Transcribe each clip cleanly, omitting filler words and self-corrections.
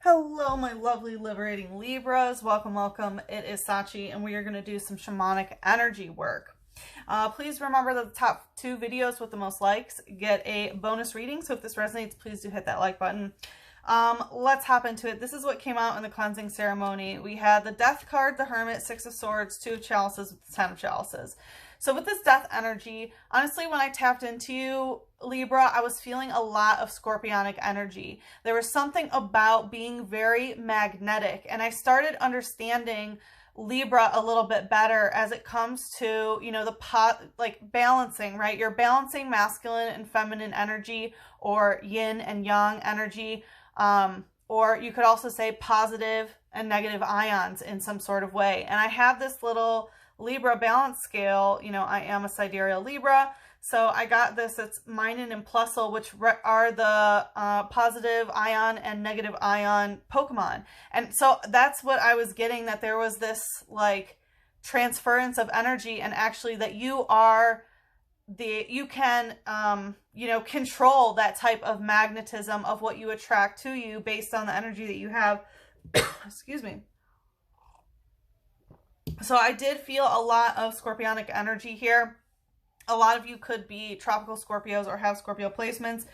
Hello, my lovely liberating Libras. Welcome, welcome. It is Sachi, and we are going to do some shamanic energy work. Please remember that the top 2 videos with the most likes get a bonus reading. So if this resonates, please do hit that like button. Let's hop into it. This is what came out in the cleansing ceremony. We had the Death card, the Hermit, 6 of Swords, 2 of Chalices, 10 of Chalices. So with this death energy, honestly, when I tapped into you, Libra, I was feeling a lot of scorpionic energy. There was something about being very magnetic, and I started understanding Libra a little bit better as it comes to, you know, like balancing, right? You're balancing masculine and feminine energy, or yin and yang energy, or you could also say positive and negative ions in some sort of way. And I have this little Libra balance scale. You know, I am a sidereal Libra, so I got this. It's Minen and Plusle, which are the positive ion and negative ion Pokemon. And so that's what I was getting, that there was this like transference of energy, and actually that you can you know, control that type of magnetism of what you attract to you based on the energy that you have. Excuse me. So I did feel a lot of scorpionic energy here. A lot of you could be tropical Scorpios or have Scorpio placements.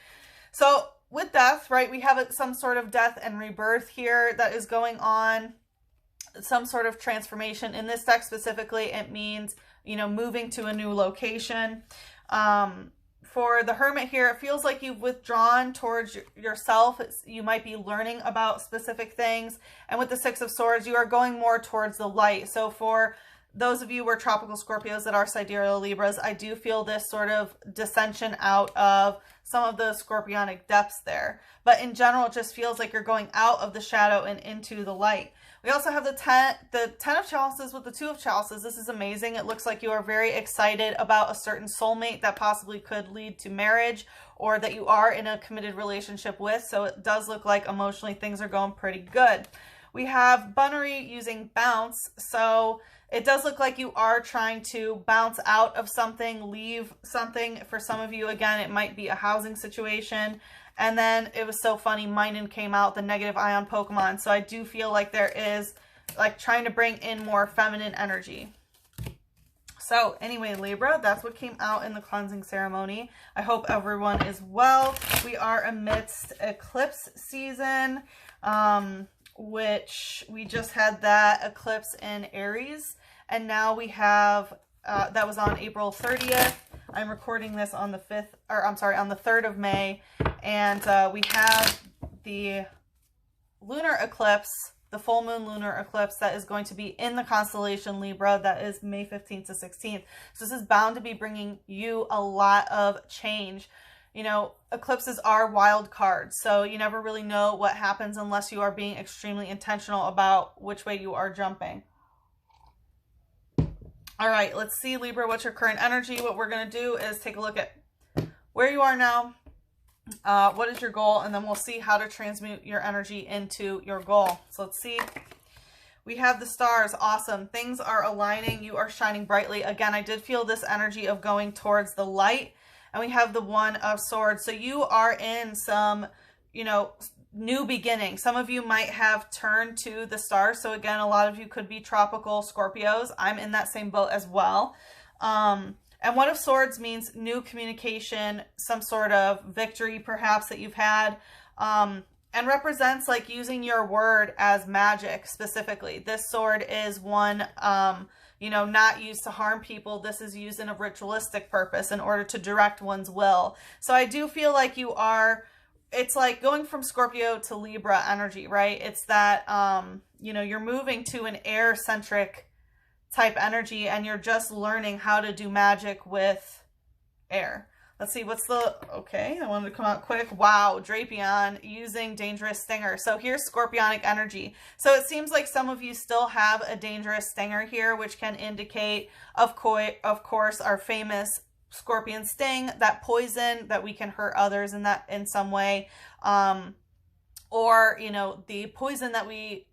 So with death, right, we have some sort of death and rebirth here that is going on, some sort of transformation. In this deck specifically, it means, you know, moving to a new location. For the Hermit here, it feels like you've withdrawn towards yourself. You might be learning about specific things. And with the 6 of Swords, you are going more towards the light. So for those of you who are tropical Scorpios that are sidereal Libras, I do feel this sort of dissension out of some of the scorpionic depths there. But in general, it just feels like you're going out of the shadow and into the light. We also have the 10 of Chalices with the 2 of Chalices. This is amazing. It looks like you are very excited about a certain soulmate that possibly could lead to marriage, or that you are in a committed relationship with. So it does look like emotionally things are going pretty good. We have Bunnery using bounce. So it does look like you are trying to bounce out of something, leave something. For some of you, again, it might be a housing situation. And then it was so funny, Minen came out, the negative ion Pokemon. So I do feel like there is like trying to bring in more feminine energy. So anyway, Libra, that's what came out in the cleansing ceremony. I hope everyone is well. We are amidst eclipse season, which we just had that eclipse in Aries. And now we have, that was on April 30th. I'm recording this on the 5th, or I'm sorry, on the 3rd of May. And we have the lunar eclipse, the full moon lunar eclipse that is going to be in the constellation Libra. That is May 15th to 16th. So this is bound to be bringing you a lot of change. You know, eclipses are wild cards, so you never really know what happens unless you are being extremely intentional about which way you are jumping. All right, let's see, Libra, what's your current energy? What we're going to do is take a look at where you are now, what is your goal, and then we'll see how to transmute your energy into your goal. So let's see. We have the stars. Awesome. Things are aligning. You are shining brightly. Again, I did feel this energy of going towards the light. And we have the 1 of Swords. So you are in some, you know, new beginning. Some of you might have turned to the stars. So again, a lot of you could be tropical Scorpios. I'm in that same boat as well. And 1 of Swords means new communication, some sort of victory perhaps that you've had, and represents like using your word as magic specifically. This sword is one, you know, not used to harm people. This is used in a ritualistic purpose in order to direct one's will. So I do feel like you are, it's like going from Scorpio to Libra energy, right? It's that, you know, you're moving to an air-centric type energy, and you're just learning how to do magic with air. Let's see, what's the, okay, I wanted to come out quick. Wow, Drapion using Dangerous Stinger. So here's scorpionic energy. So it seems like some of you still have a dangerous stinger here, which can indicate, of course, our famous scorpion sting, that poison that we can hurt others in some way, or, you know, the poison that we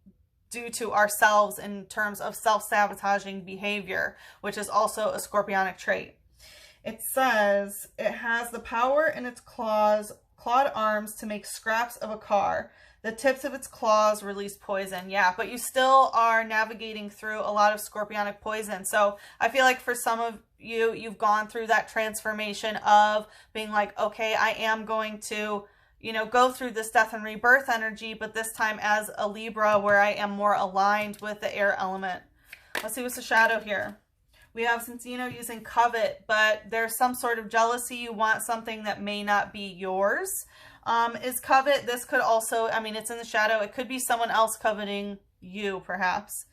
do to ourselves in terms of self-sabotaging behavior, which is also a scorpionic trait. It says it has the power in its clawed arms to make scraps of a car. The tips of its claws release poison. Yeah, but you still are navigating through a lot of scorpionic poison. So I feel like for some of you, you've gone through that transformation of being like, okay, I am going to, you know, go through this death and rebirth energy, but this time as a Libra where I am more aligned with the air element. Let's see what's the shadow here. We have Cincino using covet, but there's some sort of jealousy. You want something that may not be yours. Is covet. This could also, I mean, it's in the shadow. It could be someone else coveting you, perhaps.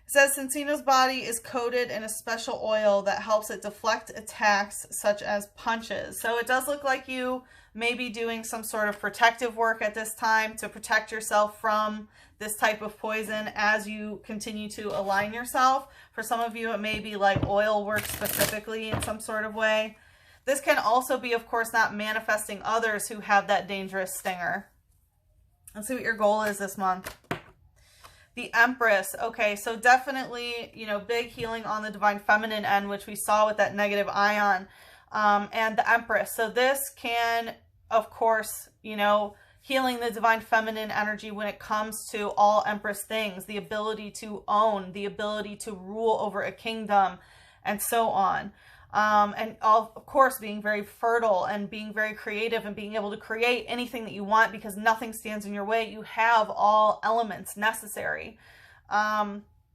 It says Cincino's body is coated in a special oil that helps it deflect attacks such as punches. So it does look like you may be doing some sort of protective work at this time to protect yourself from this type of poison as you continue to align yourself. For some of you, it may be like oil work specifically in some sort of way. This can also be, of course, not manifesting others who have that dangerous stinger. Let's see what your goal is this month. The Empress. Okay, so definitely, you know, big healing on the divine feminine end, which we saw with that negative ion. And the Empress. So this can, of course, you know, healing the divine feminine energy when it comes to all Empress things, the ability to own, the ability to rule over a kingdom, and so on. And of course, being very fertile and being very creative and being able to create anything that you want because nothing stands in your way. You have all elements necessary.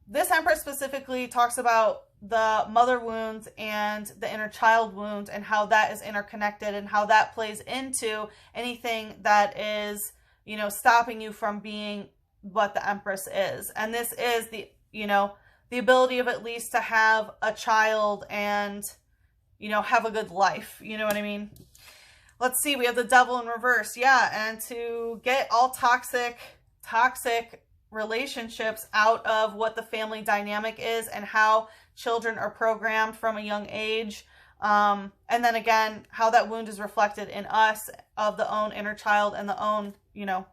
This Empress specifically talks about the mother wounds and the inner child wound and how that is interconnected and how that plays into anything that is, you know, stopping you from being what the Empress is. And this is the, you know, the ability of at least to have a child and, you know, have a good life. You know what I mean? Let's see. We have the Devil in reverse. Yeah. And to get all toxic relationships out of what the family dynamic is and how children are programmed from a young age. And then again, how that wound is reflected in us of the own inner child and the own, you know,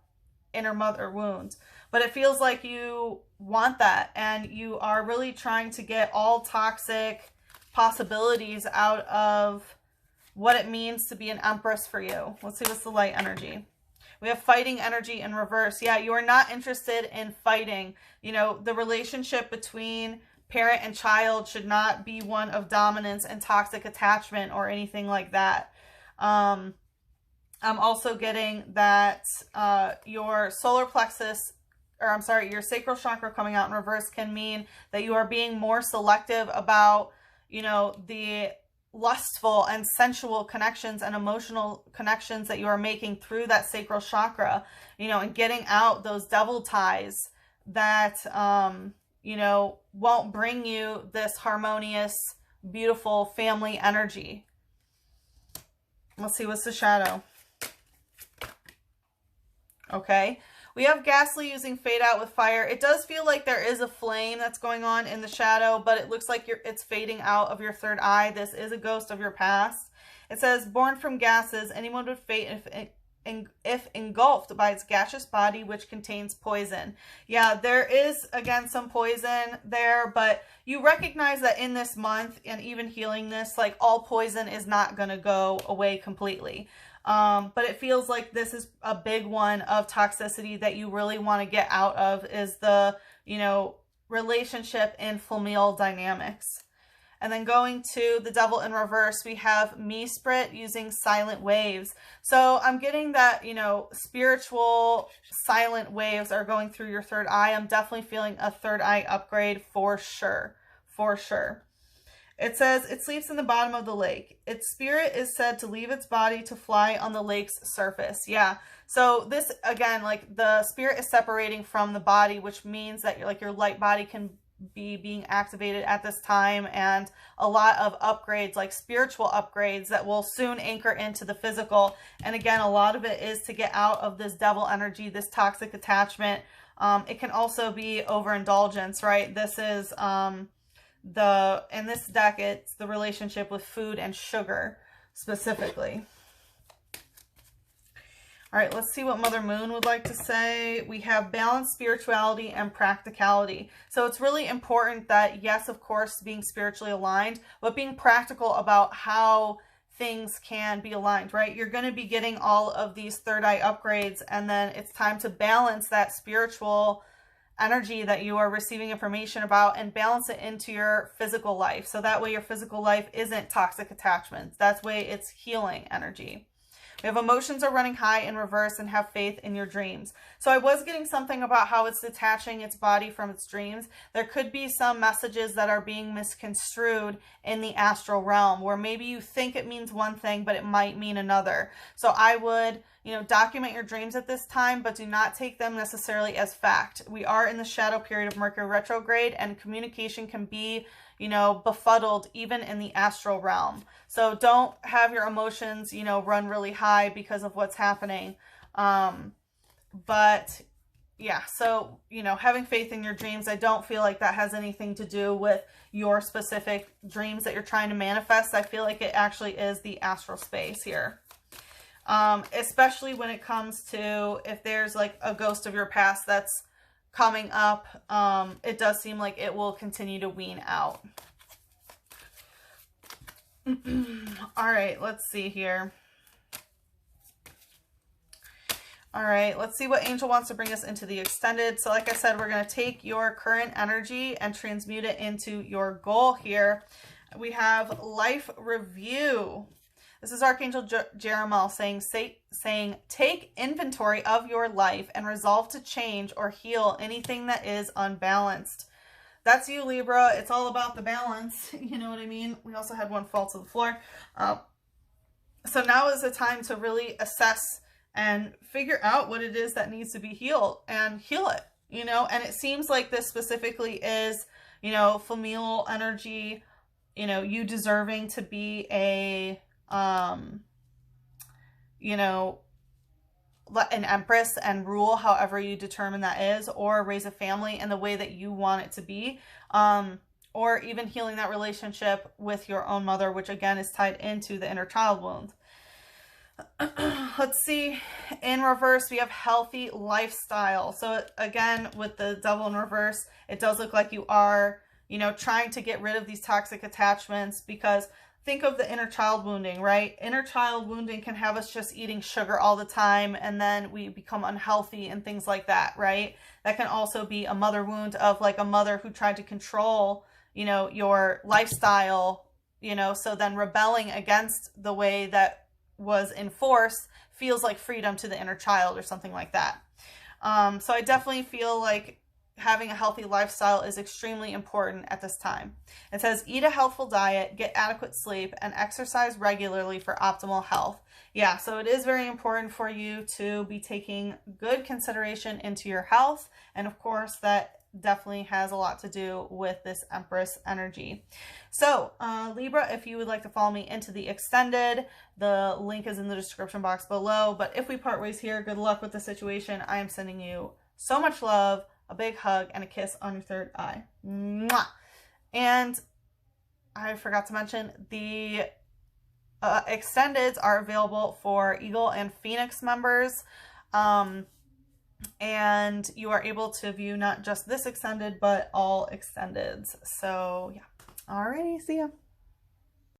inner mother wounds. But it feels like you want that and you are really trying to get all toxic possibilities out of what it means to be an Empress for you. Let's see what's the light energy. We have fighting energy in reverse. Yeah, you are not interested in fighting. You know, the relationship between parent and child should not be one of dominance and toxic attachment or anything like that. I'm also getting that your solar plexus, or I'm sorry, your sacral chakra coming out in reverse can mean that you are being more selective about, you know, the lustful and sensual connections and emotional connections that you are making through that sacral chakra, you know, and getting out those devil ties that, you know, won't bring you this harmonious, beautiful family energy. Let's see, what's the shadow? Okay. We have Ghastly using Fade Out with fire. It does feel like there is a flame that's going on in the shadow, but it looks like it's fading out of your third eye. This is a ghost of your past. It says, born from gases, anyone would fade if engulfed by its gaseous body, which contains poison. Yeah, there is, again, some poison there, but you recognize that in this month, and even healing this, like, all poison is not going to go away completely. But it feels like this is a big one of toxicity that you really want to get out of is the, you know, relationship and familial dynamics. And then going to the Devil in reverse, we have Misprit using silent waves. So I'm getting that, you know, spiritual silent waves are going through your third eye. I'm definitely feeling a third eye upgrade for sure. For sure. It says, it sleeps in the bottom of the lake. Its spirit is said to leave its body to fly on the lake's surface. Yeah. So this, again, like the spirit is separating from the body, which means that your light body can be being activated at this time, and a lot of upgrades, like spiritual upgrades that will soon anchor into the physical. And again, a lot of it is to get out of this devil energy, this toxic attachment. It can also be overindulgence, right? This is, in this deck, it's the relationship with food and sugar specifically. All right, let's see what Mother Moon would like to say. We have balanced spirituality and practicality. So it's really important that, yes, of course, being spiritually aligned, but being practical about how things can be aligned, right? You're going to be getting all of these third eye upgrades, and then it's time to balance that spiritual energy that you are receiving information about and balance it into your physical life. So that way your physical life isn't toxic attachments. That's way it's healing energy. We have emotions are running high in reverse and have faith in your dreams. So I was getting something about how it's detaching its body from its dreams. There could be some messages that are being misconstrued in the astral realm where maybe you think it means one thing, but it might mean another. So I would, document your dreams at this time, but do not take them necessarily as fact. We are in the shadow period of Mercury retrograde, and communication can be befuddled even in the astral realm. So don't have your emotions, run really high because of what's happening. But yeah, so, having faith in your dreams, I don't feel like that has anything to do with your specific dreams that you're trying to manifest. I feel like it actually is the astral space here. Especially when it comes to if there's like a ghost of your past that's coming up, it does seem like it will continue to wean out. All right, let's see here. All right, let's see what angel wants to bring us into the extended. So like I said, we're going to take your current energy and transmute it into your goal here. We have life review. This is Archangel Jeremiah saying, take inventory of your life and resolve to change or heal anything that is unbalanced. That's you, Libra. It's all about the balance. You know what I mean? We also had one fall to the floor. So now is the time to really assess and figure out what it is that needs to be healed and heal it, and it seems like this specifically is, familial energy, you deserving to be a, an empress and rule however you determine that is, or raise a family in the way that you want it to be, or even healing that relationship with your own mother, which again is tied into the inner child wound. Let's see, in reverse we have healthy lifestyle. So again, with the devil in reverse, it does look like you are, trying to get rid of these toxic attachments, because think of the inner child wounding, right? Inner child wounding can have us just eating sugar all the time, and then we become unhealthy and things like that, right? That can also be a mother wound of like a mother who tried to control, your lifestyle, so then rebelling against the way that was enforced feels like freedom to the inner child or something like that. So I definitely feel like having a healthy lifestyle is extremely important at this time. It says, eat a healthful diet, get adequate sleep, and exercise regularly for optimal health. Yeah, so it is very important for you to be taking good consideration into your health. And of course, that definitely has a lot to do with this Empress energy. So Libra, if you would like to follow me into the extended, the link is in the description box below. But if we part ways here, good luck with the situation. I am sending you so much love, a big hug, and a kiss on your third eye. Mwah! And I forgot to mention, the extendeds are available for Eagle and Phoenix members. And you are able to view not just this extended, but all extendeds. So yeah. Alrighty, see ya.